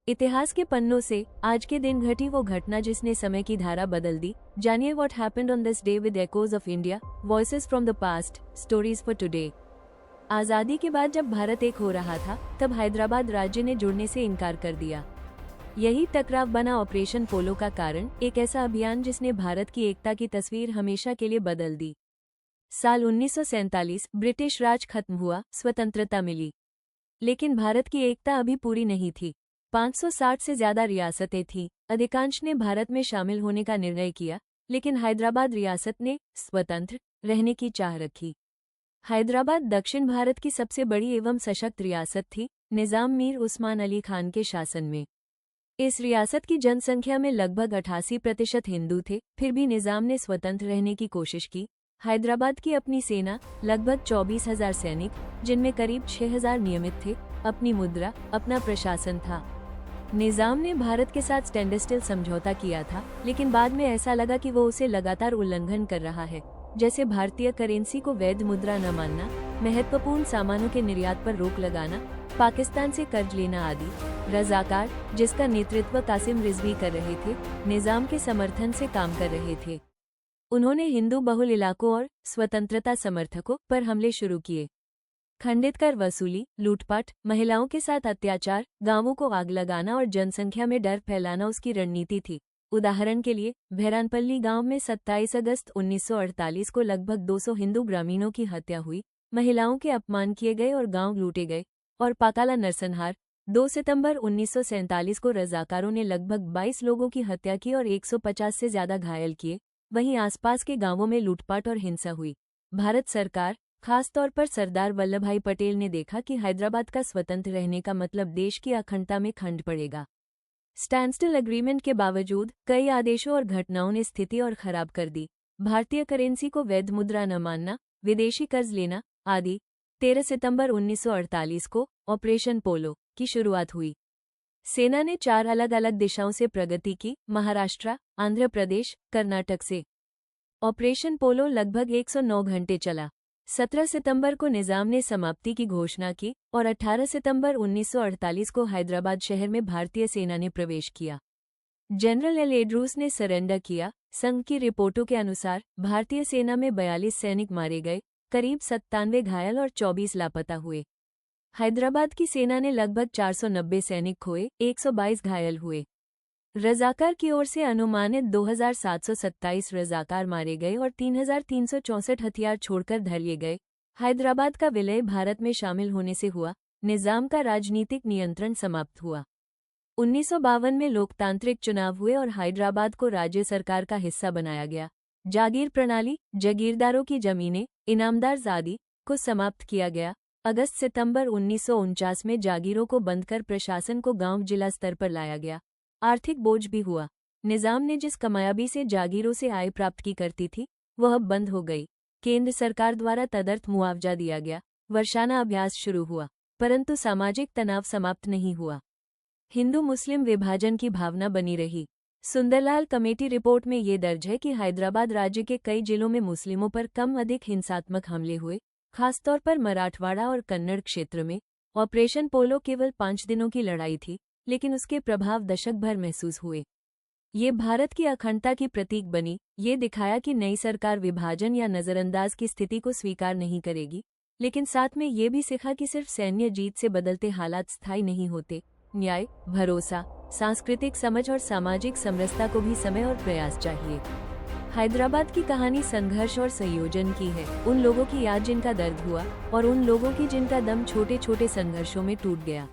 इतिहास के पन्नों से आज के दिन घटी वो घटना जिसने समय की धारा बदल दी। जानिए what happened on this day with echoes of India, voices from the past, stories for today. आजादी के बाद जब भारत एक हो रहा था, तब हैदराबाद राज्य ने जुड़ने से इनकार कर दिया। यही टकराव बना ऑपरेशन पोलो का कारण, एक ऐसा अभियान जिसने भारत की एकता की तस्वीर हमेशा के लिए बदल दी। साल 1947 ब्रिटिश राज खत्म हुआ, स्वतंत्रता मिली, लेकिन भारत की एकता अभी पूरी नहीं थी। 560 से ज्यादा रियासतें थीं, अधिकांश ने भारत में शामिल होने का निर्णय किया, लेकिन हैदराबाद रियासत ने स्वतंत्र रहने की चाह रखी। हैदराबाद दक्षिण भारत की सबसे बड़ी एवं सशक्त रियासत थी, निजाम मीर उस्मान अली खान के शासन में। इस रियासत की जनसंख्या में लगभग 88% हिंदू थे, फिर भी निजाम ने स्वतंत्र रहने की कोशिश की। हैदराबाद की अपनी सेना, लगभग 24,000 सैनिक, जिनमें करीब 6,000 नियमित थे, अपनी मुद्रा, अपना प्रशासन था। निजाम ने भारत के साथ स्टैंडस्टिल समझौता किया था, लेकिन बाद में ऐसा लगा कि वो उसे लगातार उल्लंघन कर रहा है, जैसे भारतीय करेंसी को वैध मुद्रा न मानना, महत्वपूर्ण सामानों के निर्यात पर रोक लगाना, पाकिस्तान से कर्ज लेना आदि। रजाकार, जिसका नेतृत्व कासिम रिजवी कर रहे थे, निजाम के समर्थन से काम कर रहे थे। उन्होंने हिंदू बहुल इलाकों और स्वतंत्रता समर्थकों पर हमले शुरू किए। खंडित कर वसूली, लूटपाट, महिलाओं के साथ अत्याचार, गांवों को आग लगाना और जनसंख्या में डर फैलाना उसकी रणनीति थी। उदाहरण के लिए, भैरानपल्ली गांव में 27 अगस्त 1948 को लगभग 200 हिंदू ग्रामीणों की हत्या हुई, महिलाओं के अपमान किए गए और गांव लूटे गए। और पाकाला नरसंहार, 2 सितंबर 1947 को रजाकारों ने लगभग 22 लोगों की हत्या की और 150 से ज्यादा घायल किए। वहीं आसपास के गांवों में लूटपाट और हिंसा हुई। भारत सरकार, खास तौर पर सरदार वल्लभभाई पटेल ने देखा कि हैदराबाद का स्वतंत्र रहने का मतलब देश की अखंडता में खंड पड़ेगा। स्टैंडस्टिल एग्रीमेंट के बावजूद कई आदेशों और घटनाओं ने स्थिति और खराब कर दी। भारतीय करेंसी को वैध मुद्रा न मानना, विदेशी कर्ज लेना आदि। 13 सितंबर 1948 को ऑपरेशन पोलो की शुरुआत हुई। सेना ने 4 अलग अलग दिशाओं से प्रगति की, महाराष्ट्र, आंध्र प्रदेश, कर्नाटक से। ऑपरेशन पोलो लगभग 109 घंटे चला। 17 सितंबर को निजाम ने समाप्ति की घोषणा की और 18 सितंबर 1948 को हैदराबाद शहर में भारतीय सेना ने प्रवेश किया। जनरल एल एड्रूस ने सरेंडर किया। संघ की रिपोर्टों के अनुसार भारतीय सेना में 42 सैनिक मारे गए, करीब 97 घायल और 24 लापता हुए। हैदराबाद की सेना ने लगभग 490 सैनिक खोए, 122 घायल हुए। रजाकार की ओर से अनुमानित 2,727 रजाकार मारे गए और 3,364 हथियार छोड़कर धर लिए गए। हैदराबाद का विलय भारत में शामिल होने से हुआ, निजाम का राजनीतिक नियंत्रण समाप्त हुआ। 1952 में लोकतांत्रिक चुनाव हुए और हैदराबाद को राज्य सरकार का हिस्सा बनाया गया। जागीर प्रणाली, जागीरदारों की जमीनें, इनामदार आदि को समाप्त किया गया। अगस्त-सितंबर 1949 में जागीरों को बंद कर प्रशासन को गांव जिला स्तर पर लाया गया। आर्थिक बोझ भी हुआ। निजाम ने जिस कमायाबी से जागीरों से आय प्राप्त की करती थी, वह अब बंद हो गई। केंद्र सरकार द्वारा तदर्थ मुआवजा दिया गया। वर्षाना अभ्यास शुरू हुआ, परंतु सामाजिक तनाव समाप्त नहीं हुआ। हिंदू मुस्लिम विभाजन की भावना बनी रही। सुंदरलाल कमेटी रिपोर्ट में ये दर्ज है कि हैदराबाद राज्य के कई जिलों में मुस्लिमों पर कम अधिक हिंसात्मक हमले हुए, खासतौर पर मराठवाड़ा और कन्नड़ क्षेत्र में। ऑपरेशन पोलो केवल 5 दिनों की लड़ाई थी, लेकिन उसके प्रभाव दशक भर महसूस हुए। ये भारत की अखंडता की प्रतीक बनी। ये दिखाया कि नई सरकार विभाजन या नजरअंदाज की स्थिति को स्वीकार नहीं करेगी, लेकिन साथ में ये भी सीखा कि सिर्फ सैन्य जीत से बदलते हालात स्थायी नहीं होते। न्याय, भरोसा, सांस्कृतिक समझ और सामाजिक समरसता को भी समय और प्रयास चाहिए। हैदराबाद की कहानी संघर्ष और संयोजन की है। उन लोगों की याद जिनका दर्द हुआ और उन लोगों की जिनका दम छोटे छोटे संघर्षों में टूट गया।